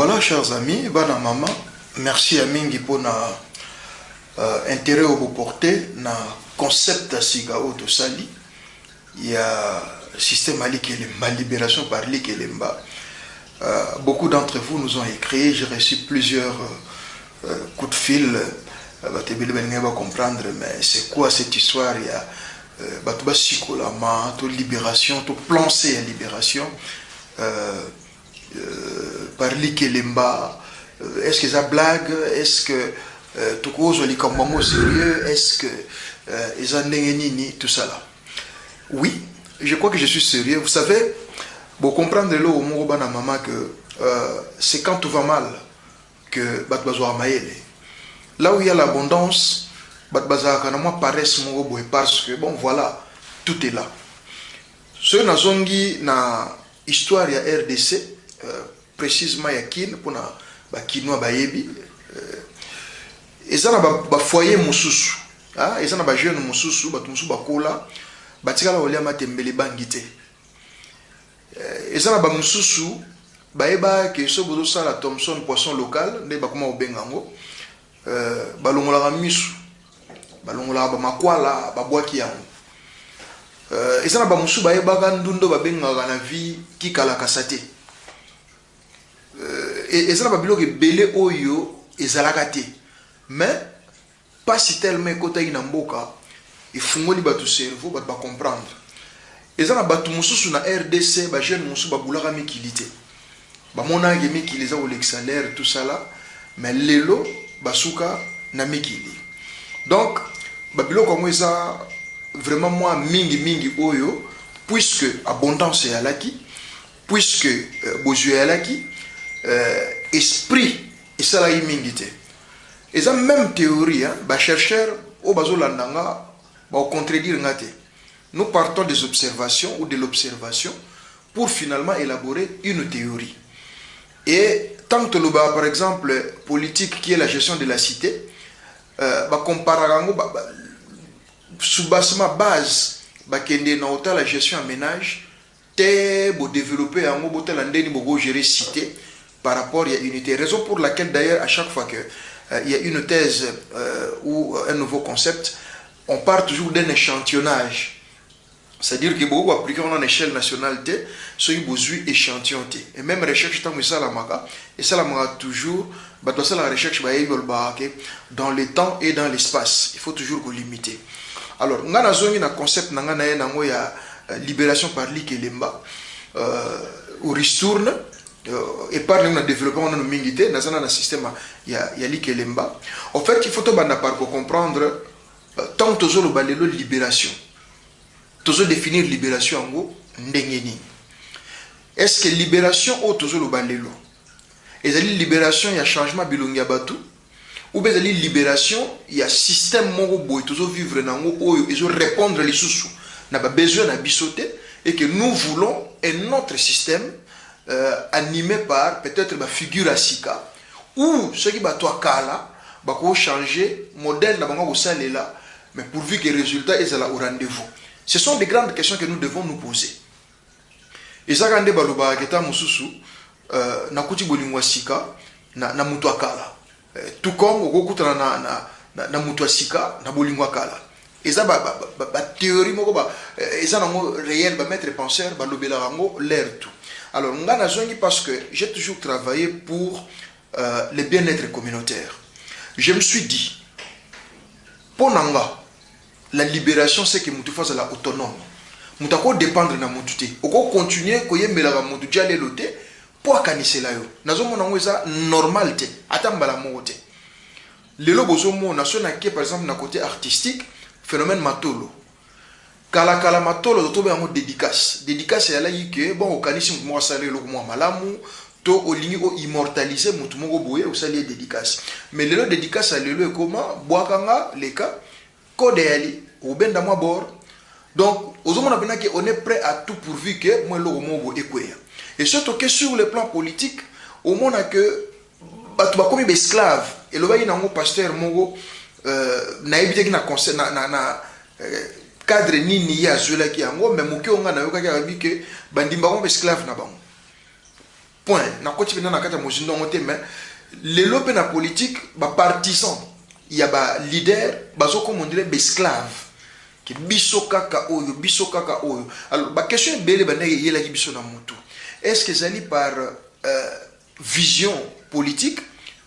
Voilà, chers amis, bana maman, merci à Mingi pour intérêt au vous porter na concept à siga auto sali. Il y a système Ali Kelemba, libération par Ali Kelemba. Beaucoup d'entre vous nous ont écrit, j'ai reçu plusieurs coups de fil. Va comprendre, mais c'est quoi cette histoire? Il y a libération, tout plan C à libération. Par Likelemba, est-ce que ça blague? Est-ce que tout cause les comme sérieux? Est-ce que ils ont tout ça là? Oui, je crois que je suis sérieux. Vous savez, pour comprendre le mot bana maman que c'est quand tout va mal que batbazo amaele. Là où il y a l'abondance, batbaza kana moi paresse mon boy parce que bon voilà, tout est là. Ce nazongi na histoire ya RDC. Précisément yakin pour na ba kinwa ba yebi ezana ba foyer mususu ah ezana ba jeune mususu ba tumusu ba kola batikala olia matembele bangite ezana ba mususu ba eba ke so bozo sala Thomson poisson local nde ba koma obengango balongola ka misu balongola ba makwala ba bwaki yango ezana ba musu ba eba ka ndundo ba benga na vie kikala kasate. Et ça n'a pas besoin de belé oyo et zalakate, mais pas si tellement côté inamboka il faut ngoli batu cerveau ba comprendre. Et ça n'a pas tout mususu na RDC ba jeune mususu ba bulaka mikilité ba mona ke mikili za ole salaire tout ça là, mais lelo basuka na mikili. Donc ba biloko comme ça vraiment moi mingi oyo puisque abondance est alaki, puisque bozu est alaki. Esprit et ça la imingité. Et ça même théorie, bah chercheurs au bazo landanga, bah contredire ngate. Nous partons des observations ou de l'observation pour finalement élaborer une théorie. Et tant que le bas par exemple politique qui est la gestion de la cité, bah comparer bah sous bassement base, bah kende na ota la gestion en ménage, te bo développer en bo tel andeni bo gérer cité. Par rapport à unité. Raison pour laquelle d'ailleurs à chaque fois qu'il y a une thèse ou un nouveau concept, on part toujours d'un échantillonnage. C'est-à-dire que beaucoup appliquer en échelle nationale, ce qui besoin échantillon. Et même recherche tant que ça la maga, et ça la maga toujours, la recherche dans le temps et dans l'espace. Il faut toujours limiter. Alors, on a un concept de libération par Likelemba, ou ristourne. Et par le développement de l'humanité, dans un système, il y a Likelemba. En fait, il faut comprendre tant que nous avons libération. Toujours définir libération en gros, est-ce que libération ou toujours le balelo? Est-ce que libération il y a changement bilongia batu? Ou bien libération il y a système mongo boy toujours vivre dans ngo ils répondre les sous n'a pas besoin d'abissoter et que nous voulons un autre système. Animé par peut-être ma figure à Sika ou ce qui va toi kala va changer modèle na bango salé là mais pourvu que les résultats est là au rendez-vous. Ce sont des grandes questions que nous devons nous poser. Et ça quand baloba keta mususu na kuti bolingwa Sika na mutu kala tout comme okuta na mutu Sika na bolingwa kala. Et ça ba théorie moko ba et ça nango réel ba maître penseur ba lobela rango l'air tout. Alors, parce que j'ai toujours travaillé pour le bien-être communautaire. Je me suis dit, pour Nanga, la libération, c'est que nous faisons la autonome. Nous devons dépendre de nous. Nous devons continuer à faire des choses pour organiser la yo. Nous devons faire normalité. Attends, les lobos par exemple, dans côté artistique, phénomène matolo. Kala matolo to be en dédicace ya la yike bon okanishi mo salé lo mo malamu to olingi o immortaliser mutu moko boye o salé dédicace mais le dédicace à lelo comment boakanga leka code yali o benda mo bord donc ozomona bena que on est prêt à tout pourvu que moi lo mo bo ekweya et surtout que sur le plan politique au monde que batu ba komi be esclave et lo ba ina ngo pasteur mongo na ebite ki na conseil na cadre nini ya zola ki yango mais moki onga na yoka ki que bandimba ko esclave na bango point na koti na kata mozindo ngote mais les lopes na politique ba partisan il y a ba leader bazo comme on dirait esclave qui biso kaka oyo alors ba question bele ba na yela ki biso na mutu est-ce que zali par vision politique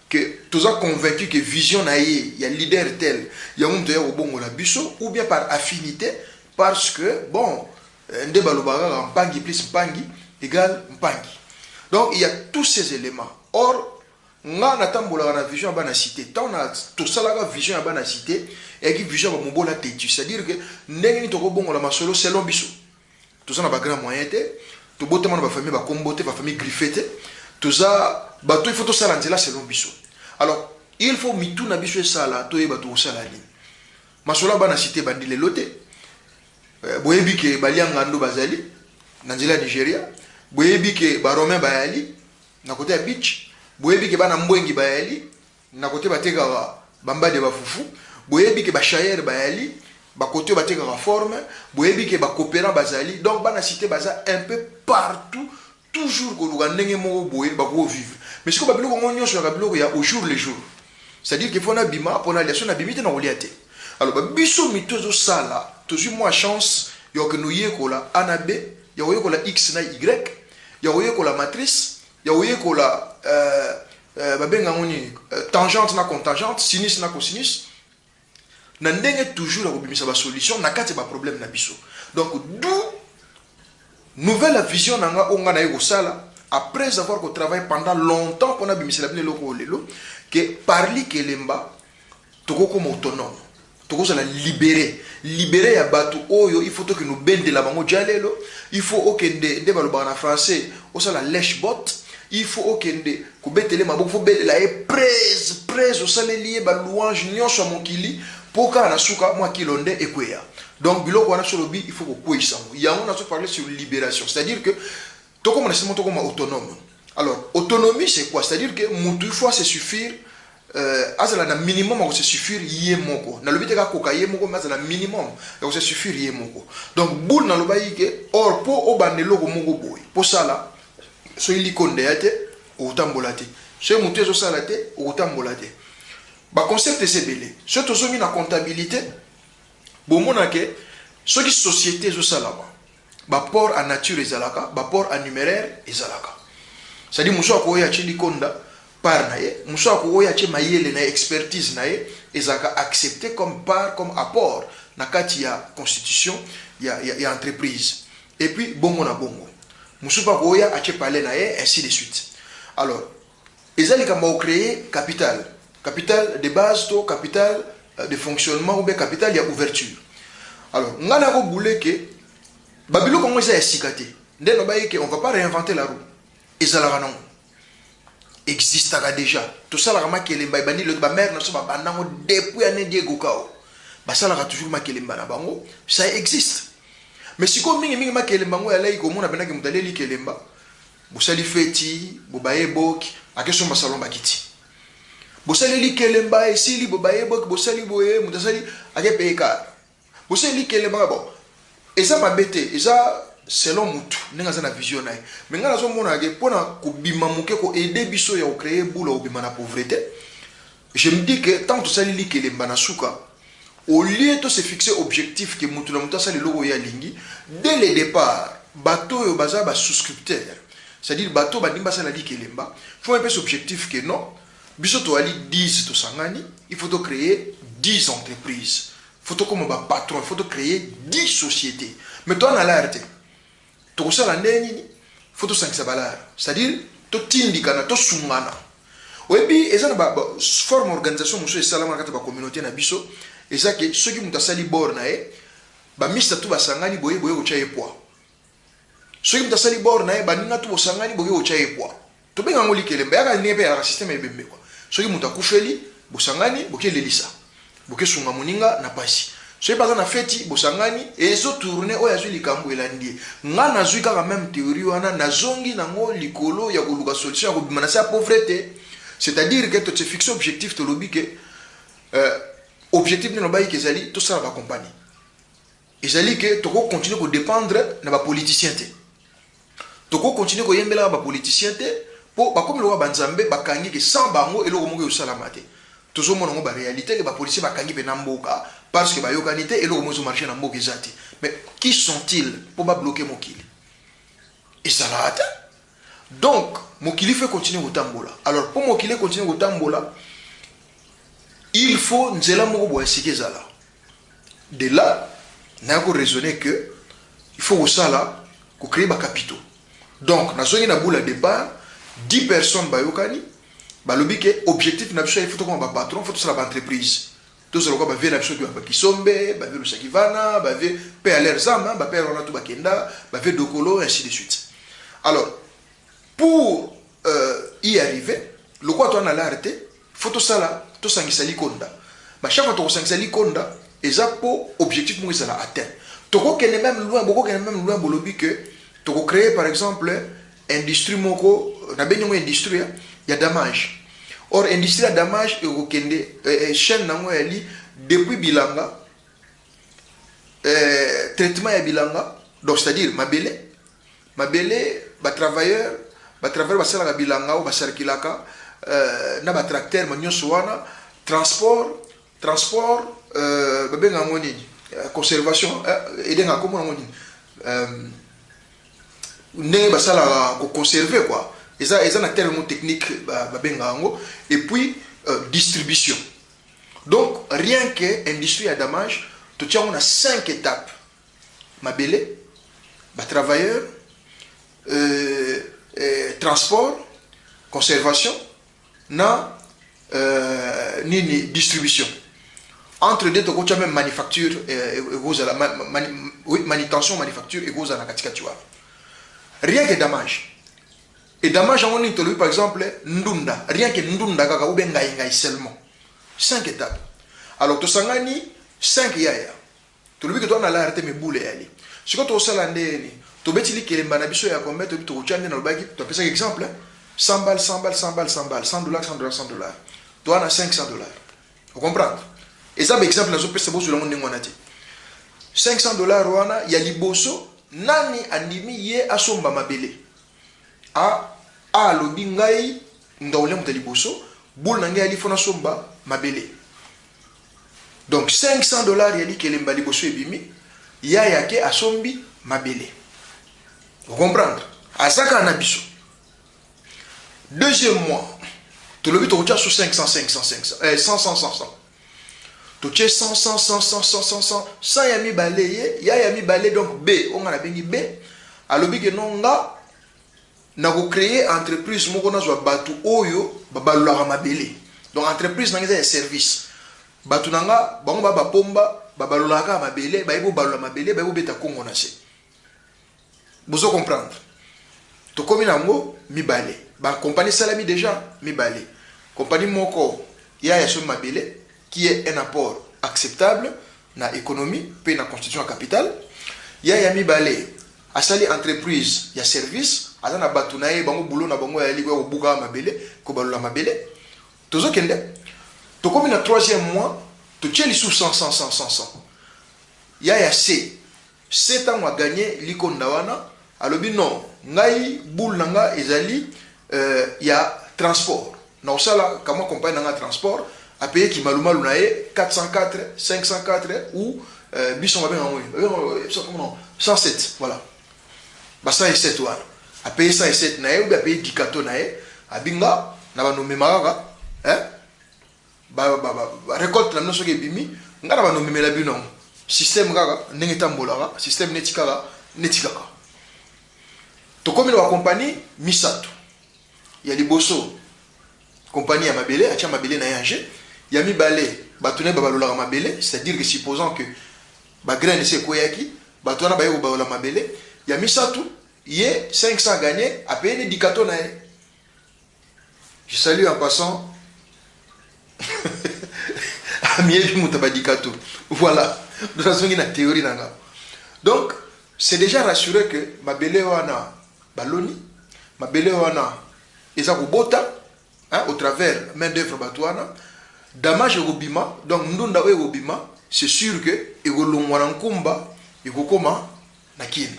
que tous ont convaincu que vision na il y a leader tel il y a un de au bongo la biso ou bien par affinité parce que bon nde balobaka mpangi plus mpangi égale mpangi. Donc il y a tous ces éléments. Or, nga natambola na vision ya bana cité. Tant na to sala ka vision ya bana cité et qui vision ba mobola tetu. C'est-à-dire que ndenge ni toko bongo la masolo selon biso. Tout ça na ba grand moyen té. To botema na ba famille ba kombote, ba famille griffete. Tout ça ba to il faut to sala nzela selon biso. Alors, il faut mitu na biso sala to yeba to sala ni. Masolo bana cité bandi le loté. Boyebi ke balianga ndo bazali na nzela Nigeria. Boyebi ke barome bayali na côté ya beach. Boyebi ke bana mbwengi bayali na côté bateka bambade bafufu. Boyebi ke bashayer bayali ba côté bateka forme. Boyebi ke ba coopérant bazali. Donc bana cité baza un peu partout toujours ko luga ndenge moko boye ba ko vivre. Mais ce que babilo ko ngonyo sur babilo ya au jour le jour. C'est-à-dire que fona bima pona liation na bimite na oliate. Alors ba biso mitozo sala toujours moi chance yo que nous yekola A na B, yo yekola X na Y, yo yekola matrice, yo yekola babenga ngoni tangente na contingente, sinus na cosinus. Na ndenge toujours la kobimisa ba solution na kati ba problème na biso. Donc d'où nouvelle vision nanga onga na yeko sala après avoir travaillé pendant longtemps pour na bimisa la loko lelo que parli kelemba toko comme autonome. Toko la libérer ya batu oyo il faut que nous bende la bango jalelo il faut okende nde baloba na français osa la lèche bot il faut okende ko betele maboko faut bele la presse osale lié ba louange nyonso mokili poka na suka moi kilonde ekweya donc biloko wana solobi il faut ko kwisa ya on a parlé sur libération c'est-à-dire que toko mona simo toko ma autonome. Alors autonomie c'est quoi? C'est-à-dire que mutu il faut se suffire azala na minimum ako se suffire yé moko na lobite ka koka yé moko mais azala minimum ako se suffire yé moko. Donc boule na loba yike or po obanelo ko moko boy po sala so ili konde yate o tambola te so mutu zo sala te o tambola te ba concept c'est belé so to so mi na comptabilité bo mona ke so ki société zo sala ba port en nature ezalaka ba port en numéraire ezalaka ça dit muso ko ya chili konda par naye muso ko ya che mayele na expertise naye ezaka accepté comme part comme apport na kati ya constitution ya entreprise et puis bongo na bongo muso ko ya che parler naye ainsi de suite. Alors ezali kama créer capital de base to capital de fonctionnement ou bien capital ya ouverture. Alors ngana ko boule ke babilo ko ngesa esikate ndeno baye ke on va pas réinventer la roue ezala non existe déjà tout ça la rama kelemba bandi le ba mère na so ba bandango depuis année Diego Kao ba ça la toujours ma kelemba na bango ça existe mais si ko mingi ma kelemba ngo ya lai ko mona benaki mutaleli kelemba bo sali feti bo baye bok akeso ma salon bakiti bo sali li kelemba esili bo baye bok bo sali boye mutasali ake peka bo sali kelemba bon eza mabete eza selon mutu nenga za na vision nae mais ngana zo mona ke pona ko bima muke ko aider biso ya créer boula ou bima na pauvreté. Je me dis que tant tout ça li kelemba na suka au lieu de se fixer objectif que mutu na muta sali logo ya lingi dès le départ bateau yo baza ba souscripteur c'est-à-dire bateau ba dimba sala li kelemba faut un peu ce objectif que non biso to ali 10 to sangani il faut to créer 10 entreprises faut to comme ba patron il faut to créer 10 sociétés mais toi na l'arte to sala ndeni faut to sangisa balar c'est-à-dire to tindikana to sungana oyebi eza na ba forme organisation muso esala kati ba communauté na biso eza ke soki muta sali bor na e ba mista tu basangani boye boye ocha epwa soki muta sali bor na e ba ninga tu bosangani boye ocha epwa to benga ngoli kelemba ya nepe ya système ebembe kwa soki muta kufeli bosangani boke lelisa boke sunga muninga na pasi soki baza na feti bosangani ezo tourner oyo azwi likambo elandi nga nazwi kaka même théorie wana nazongi nango likolo ya koluka solution ya kobima na sa pauvreté. C'est-à-dire que tu te fixes objectif to lobi ke objectif ne ba ezali to sala ba compagnie ezali ke to ko continuer ko dépendre na ba politicien te to ko continuer ko yembela ba politicien te po ba comme le roi banzambe bakangi ke sans bango eloko moko yo salamate toujours mon ngo ba réalité que ba policier bakangi pe namboka parce que ba yokanité eloko moko marché na mboka ezati. Mais qui sont-ils pour ba bloquer mokili? Et ça l'a atteint. Donc mokili fait continuer kotambola. Alors pour mokili continuer kotambola, il faut nzela moko bo esikeza. De là, n'a ko raisonner que il faut ça là ko créer ba capitaux. Donc na zongi na boula départ 10 personnes ba yokani ba lobi ke objectif na biso il faut ko ba patron, faut ça la entreprise. Tout ça ko ba ve na biso ba kisombe, ba ve lusakivana, ba ve pe à l'air zama, ba pe rona to ba kenda, ba ve dokolo ainsi de suite. Alors pour y arriver, le quoi toi na l'arrêté, faut tout ça là, tout ça ngisali konda. Ba chaque fois to sangisa konda, ezapo objectif mo ça atteint. Toko kene même loin, beaucoup kene même loin bolobi que toko créer par exemple industrie moko na benyo industrie ya damage. Or industrie ya damage e kende chaîne nango ali depuis bilanga traitement ya bilanga, donc c'est-à-dire mabele ba travailleur ba sala bilanga ou ba circulaka na ba tracteur manyoso wana transport babenga ngoni conservation edenga comme ngoni ne basala ko conserver quoi eza na terme technique babenga ngo et puis distribution. Donc rien que industrie à damage tu tiens on a 5 étapes mabele ba travailleur transport conservation na nini distribution. Entre deux, tu as même manufacture manutention, manufacture et gros à la katikatiwa. Rien que damage. Et damage, on dit par exemple, ndunda. Rien que ndunda, kaka ou ben ngai seulement. 5 étapes. Alors, tu sangani 5 yaya. Tu le dis que tu as l'arrêté mes boules ali. Ce que tu as salandé, tu beti li kelemba na biso ya combien tu as dans le bagi. Tu as pris exemple 100 balles, 100 balles, 100 balles, 100 balles, 100 $, 100 $, 100 $. Tu as 500 $. Vous comprenez? Et ça, par exemple, dans ce sur le monde, 500 $, il y a liboso, nani andimi ye asomba mabele. A lobi ngai ndaule mta liboso, boul nangai ali fona somba mabele. Donc 500 $, yali kelemba liboso ebimi, ya yake asombi mabele. Vous comprenez? Asaka anabiso. Deuxième mois, tu le vis au sur 500, 500, 500, 100, 100, 100, 100. Tu es 100, 100, 100, 100, 100, 100, 100, 100 yami balé, yami balé, donc B, on a bengi B, alobi que non nga, na ko créer entreprise moko na zwa batu oyo, babalula mabele. Donc entreprise na ngeza service. Batu nanga, bango ba pomba, babalula ka mabele, ba ibo balula mabele, ba ibo beta kongo na se. Vous comprendre? To komi nango mi balé. Ba compagnie salami déjà mi balé. Compagnie moko ya son mabele qui est un apport acceptable na économie, puis na constitution capitale. Il y a mi balé, asali entreprise, il y a service, azana batunaye bango boulot na bango ya ligo buka mabele, ko balula mabele. Tozo kende. To comme na troisième mois, to tcheli sous 100 100 100 100 100. Il y a C. 7 ans a gagné likonda wana, alobi non, ngai boule nanga ezali y a transport. Na osala kama compagnie nanga transport a payé qui malumalu nae 404, 504 ou bison va bien en 107, voilà. Bah 107 wana. A payé 107 nae ou a payé 10 kato nae, a binga na ba nommé maraka, hein? Ba récolte na noso ke bimi, ngara ba nommé la binon. Système kaka ndenge tambola, système netikaka. To comme la compagnie Misato. Il y a les bosso compagnie à mabele, a tia mabele na yangé. Il y a mi balé, batune babalola mabele, c'est-à-dire que supposons que ba graine c'est koyaki, batuna ba yo babalola mabele, il y a Misato, il y a 500 gagnés à payer des kato na. Je salue en passant Amiel Mutabadikato. Voilà. Nous avons une théorie nanga. Donc, c'est déjà rassuré que mabele wana baloni, mabele wana eza kubota, hein, au travers main d'œuvre batouana, damage robima, donc ndunda we robima, c'est sûr que egolongwa nkumba egokoma na kin.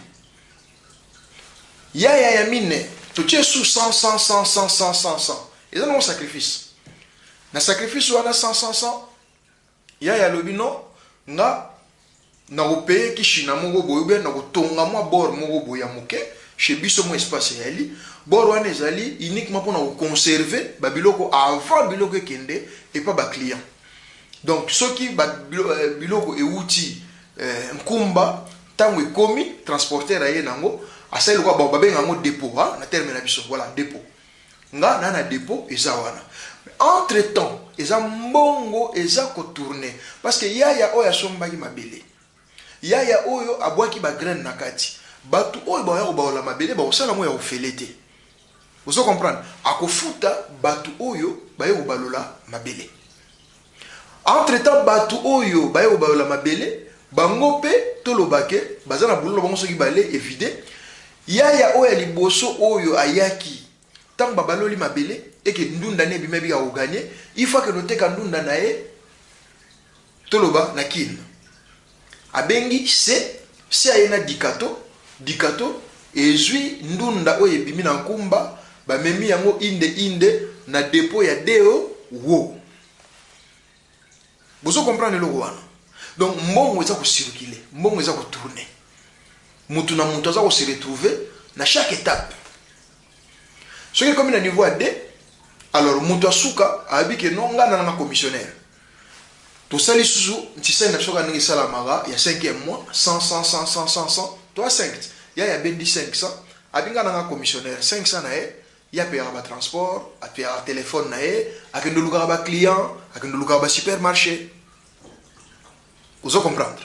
Ya mine, tu es sous 100 100 100 100 100 100 100 et ça non sacrifice na sacrifice wana 100 100 100 ya lobi non nga na opé ki china moko boyo na kotonga mwa bord moko boya moke chez biso mo espace yali bord wana ezali uniquement pour na conserver ba biloko avant biloko ekende et pas ba client donc ceux qui ba biloko euti nkumba tango ekomi transporteur aye nango asali kwa ba benga ngo dépôt na terme na biso voilà dépôt nga na dépôt eza wana entre temps eza mbongo eza ko tourner parce que yaya oya sombaki mabele yaya oyo abwaki ba graine na kati batu oyo ba ya ba la mabele ba osala mo ya ofelete vous comprendre akofuta batu oyo ba ya balola mabele entre temps batu oyo ba ya balola mabele bango pe tolobake bazana bulolo bango soki bale évité yaya oyo liboso oyo ayaki tant babaloli mabele et que ndunda ne bimebi ga gagner il faut que noter ka ndunda na e toloba na kin abengi se ayena dikato ezui ndunda oyo ebimi na nkumba ba memi yango inde na dépôt ya deo wo bozo comprendre le wana donc mbongo eza ko circuler mbongo eza ko tourner mutu na mutu aza ko se retrouver na chaque étape ce qui est comme na niveau A D alors mutu asuka abike non ngana na commissionnaire to sali susu ntisa na soka ningi sala maga ya 5e mois 100 100 100 100 100 100 toi 5 ya bendi 500 abinga na commissionnaire 500 na e ya payera ba transport a payera téléphone na e akendo luka ba client akendo luka ba supermarché vous comprendre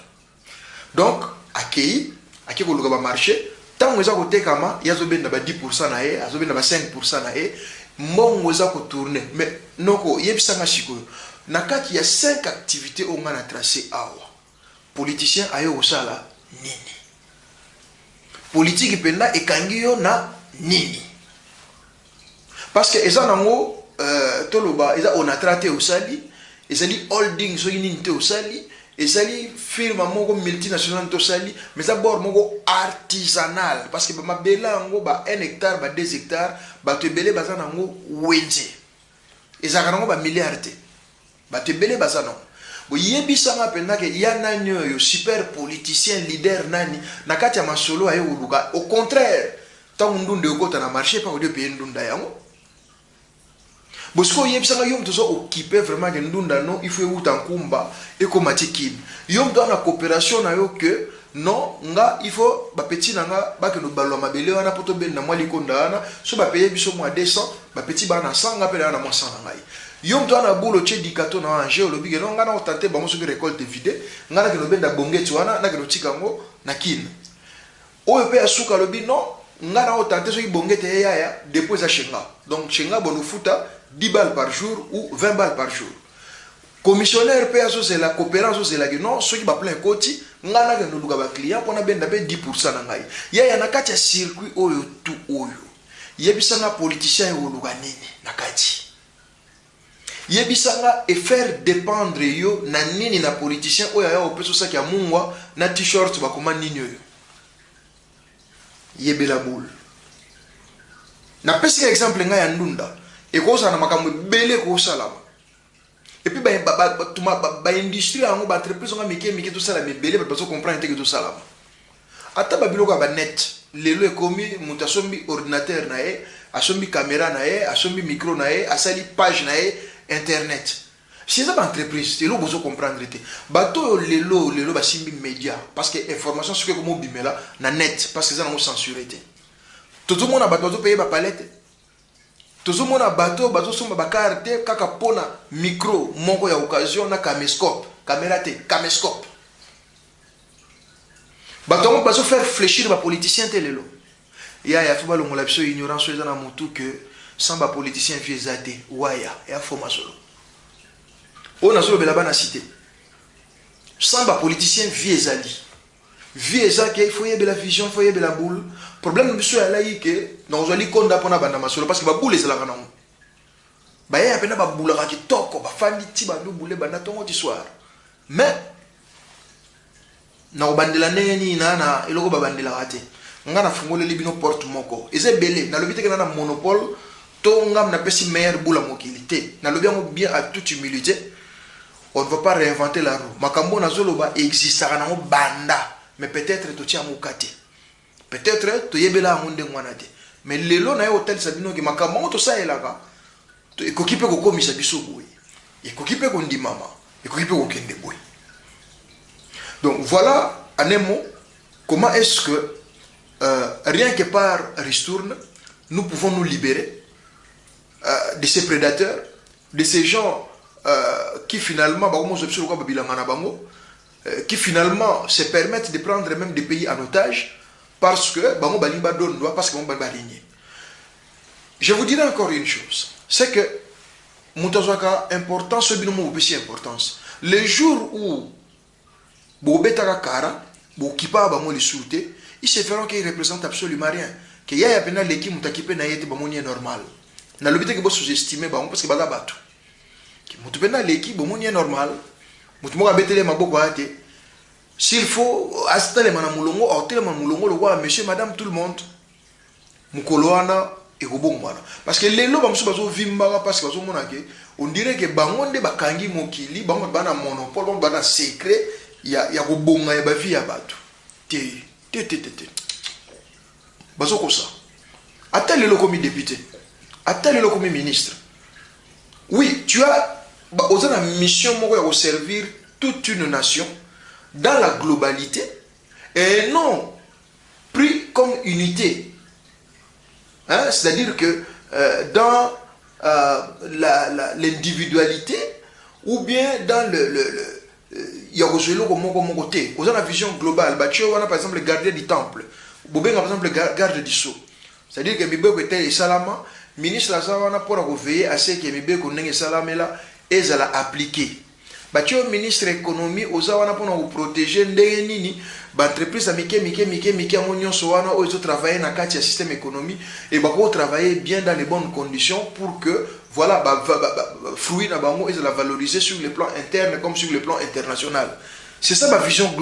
donc akei ko luka ba marché tango eza ko tekama yazo benda ba 10% na e azo benda ba 5% na e mbongo eza ko tourner mais noko yebisanga sikoyo na kati ya 5 activités on a tracé awa politicien ayo osala nini politique penda ekangi yo na nini parce que eza nango toloba eza on a traité osali ezali holding so nini te osali ezali firme moko multinationale to sali mais d'abord moko artisanal parce que ba bela ngo ba 1 hectare ba 2 hectares ba to belé bazana ngo wenze ezaka nango ba milliards ba te belé bazana bo yebisanga penda ke ya nani yo super politicien leader nani na kati ya masolo ayo uluka au contraire tangu ndunde okota na marché pa audio payer ndunda yango Bosko yebisanga yom tozo occupé vraiment que ndunda non il faut uta nkumba et komatiki yom do na coopération na yo que non nga il faut ba petit nanga ba ke no balwa mabele wana poto ben na mwali konda wana so ba payer biso moi 200 ba petit ba na 100 nga pele na moi 100 ngai yom do na boulot che dikato na anje lobi ke non nga na tenter ba mo so récolte vide nga na ke no benda bongeti wana na ke no tikango na kin oyo pe asuka lobi non nga na tenter so ibongete yaya dépôt za chenga donc chenga bono futa 10 balles par jour ou 20 balles par jour. Commissionnaire PSO c'est la coopération c'est la que non ceux qui va plein côté ngana ke nduluka ba client pona benda be 10% na ngai. Ya na kati ya circuit oyo tout oyo. Yebisanga politicien oluka nini na kati. Yebisanga et faire dépendre yo na nini na politicien oyo ya opeso saki ya mungwa na t-shirt ba koma nini oyo. Yebela boule. Na pesi exemple ngai ya ndunda. Et quoi ça na makambo belé ko salama et puis ba industrie ango ba entreprise nga mike tout ça la belé ba bazo comprendre que tout salama ata ba biloko ba net lelo ekomi muta sombi ordinateur na e asombi caméra na e asombi micro na e asali page na e internet si ça ba entreprise lelo bozo comprendre te bato lelo ba simbi média parce que information ce que comme bimela na net parce que ça na censuré te tout le monde a bato payer ba palette Tozo mona bateau somba ba carte kaka pona micro moko ya occasion na caméscope caméra te caméscope bateau mo bazo faire fléchir ba politicien te lelo ya faut ba longola biso ignorance eza na mutu que sans ba politicien viezate waya ya foma solo on a solo bela bana cité sans ba politicien viezali vieza que il faut y la vision faut y la boule problème biso ya lai que non zali konda pona banda masolo parce que ba boule ezala kana ba ya pena ba boule ka kitoko ba fandi ti ba boule banda tongo ti soir mais na obandela neni na eloko ba bandela rate ngana fungole libino porte moko eze belé na lobité que na monopole to ngam na pesi meilleur boula mokilité na lobi bien à toute humilité on ne va pas réinventer la roue makambo na zoloba existera na banda mais peut-être to tia mokate peut-être to yebela monde ngwana te mais lelo na hôtel sabino ki makambo to sa elaka to ekokipe ko komisa biso boy ekokipe ko ndimama ekokipe ko kende boy. Donc voilà en un mot comment est-ce que rien que par ristourne nous pouvons nous libérer de ces prédateurs, de ces gens qui finalement qui finalement se permettent de prendre même des pays en otage parce que je vous dirai encore une chose, c'est que Moutazouaka importance, ce binôme aussi importance. Les jours où Bobetaka Kara, Bokipa Bamo les souté, ils se feront qu'ils représentent absolument rien. Que y a peine l'équipe Moutakipé n'a été Bamonie normal. Na l'obité que vous sous-estimez parce que Baga Batou. Moutupena l'équipe Bamonie normal. Moutumoka Betele Maboko Ate. S'il faut, Astale Manamoulongo, Ortel Manamoulongo, le roi, monsieur, madame, tout le monde. Moukoloana. Parce que les lois sont vimba parce que on dirait que bangonde bakangi mokili bango bana monopole bango bana secret ya kobonga ya ba vie ya bato te bazo ko ça attelle le comme député attelle le comme ministre oui tu as la mission de servir toute une nation dans la globalité et non pris comme unité. Hein? C'est-à-dire que dans l'individualité ou bien dans il y a la vision globale. Par exemple le gardien du temple, par exemple le garde du sceau. C'est-à-dire que Mibeko était salama, ministre Lazavana pour veiller à ce que Mibeko n'est salama là et ça l'a appliqué. Batio ministre économie ozawana pour nous protéger ndengi l'entreprise mike amonyo sowana o ils travailler na kati ya système économique et bako travailler bien dans les bonnes conditions pour que voilà fruit na bango ils la valoriser sur le plan interne comme sur le plan international. C'est ça ma vision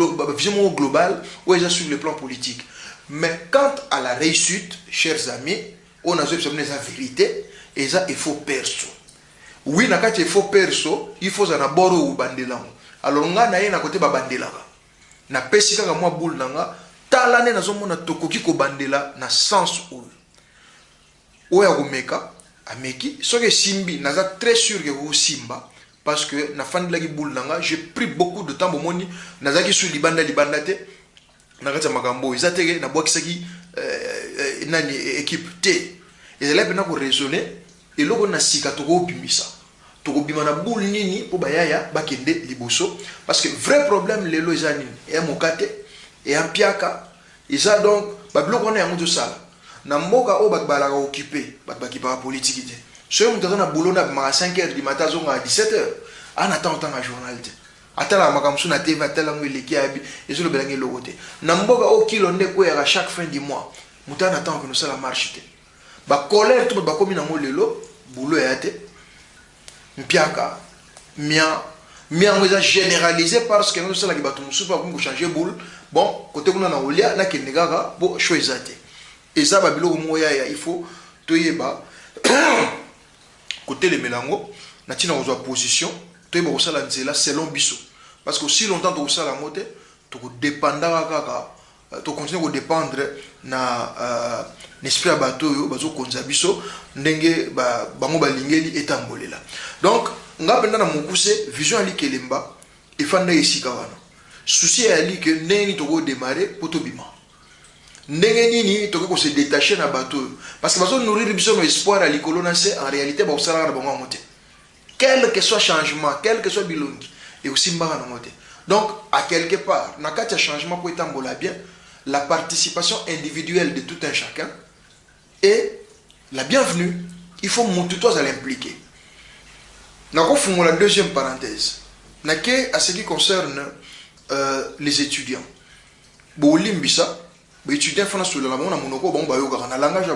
globale ou déjà sur le plan politique. Mais quant à la réussite, chers amis, on a besoin de la vérité et ça il faut perso. Oui, na kati il faut perso, il faut na boro ou bandela. Alors nga na ye na côté ba bandela. Na pesi kaka mwa boule nanga, talane nazomona tokoki ko bandela na sens ou. Oya komeka, ameki, soke simbi, naza très sûr que vous simba parce que na fandi laki boule nanga, j'ai pris beaucoup de temps bomoni, nazaki sur libanda te. Na kati makambo, izateke na bwakisaki nani équipe T. Et là bena ko raisonner. Et là, on a sika toko bimisa. Toko bimana boule nini pour bayaya bakende liboso. Parce que vrai problème les loisani et mokate et un piaka. Et ça donc, bablo qu'on est à tout ça. Na mboka o bakbala occupé, bakbakipa politique. Ce on na boulot na 5h du matin à 17h. En attendant un journal. Atala makamsu na TV atala ngweleki abi et je le belangi logote. Na mboka o kilo ndeko à chaque fin du mois. Mutana attend que nous ça la marche. Ba colère tout ba komi na lelo boulot yate mpiaka mia ngoza généralisé parce que nous sommes là qui batou musupa ko changer boule bon côté kuna na olia na kenegaka bo choisate et ça ba biloko moya il faut toyeba côté les melango na tina ozwa position toyeba ko sala nzela selon biso parce que si longtemps to sala mote to ko dépendaka kaka to continuer à dépendre na l'esprit à bateau bazo konza biso ndenge bango balingeli etambolela. Donc nga penda na mokuse vision ali kelemba efanda esika wana souci ali que ndenge to go démarrer poto bima ndenge nini to ko se détacher na bateau parce que bazo nourrir biso no espoir ali kolona c'est en réalité ba osala na bango moté quel que soit changement quel que soit bilongi et aussi mbaka na moté. Donc à quelque part na kati ya changement pour etambola bien la participation individuelle de tout un chacun est la bienvenue. Il faut monter toi à l'impliquer. Nous faisons la deuxième parenthèse. À ce qui concerne les étudiants. Les étudiants font la langage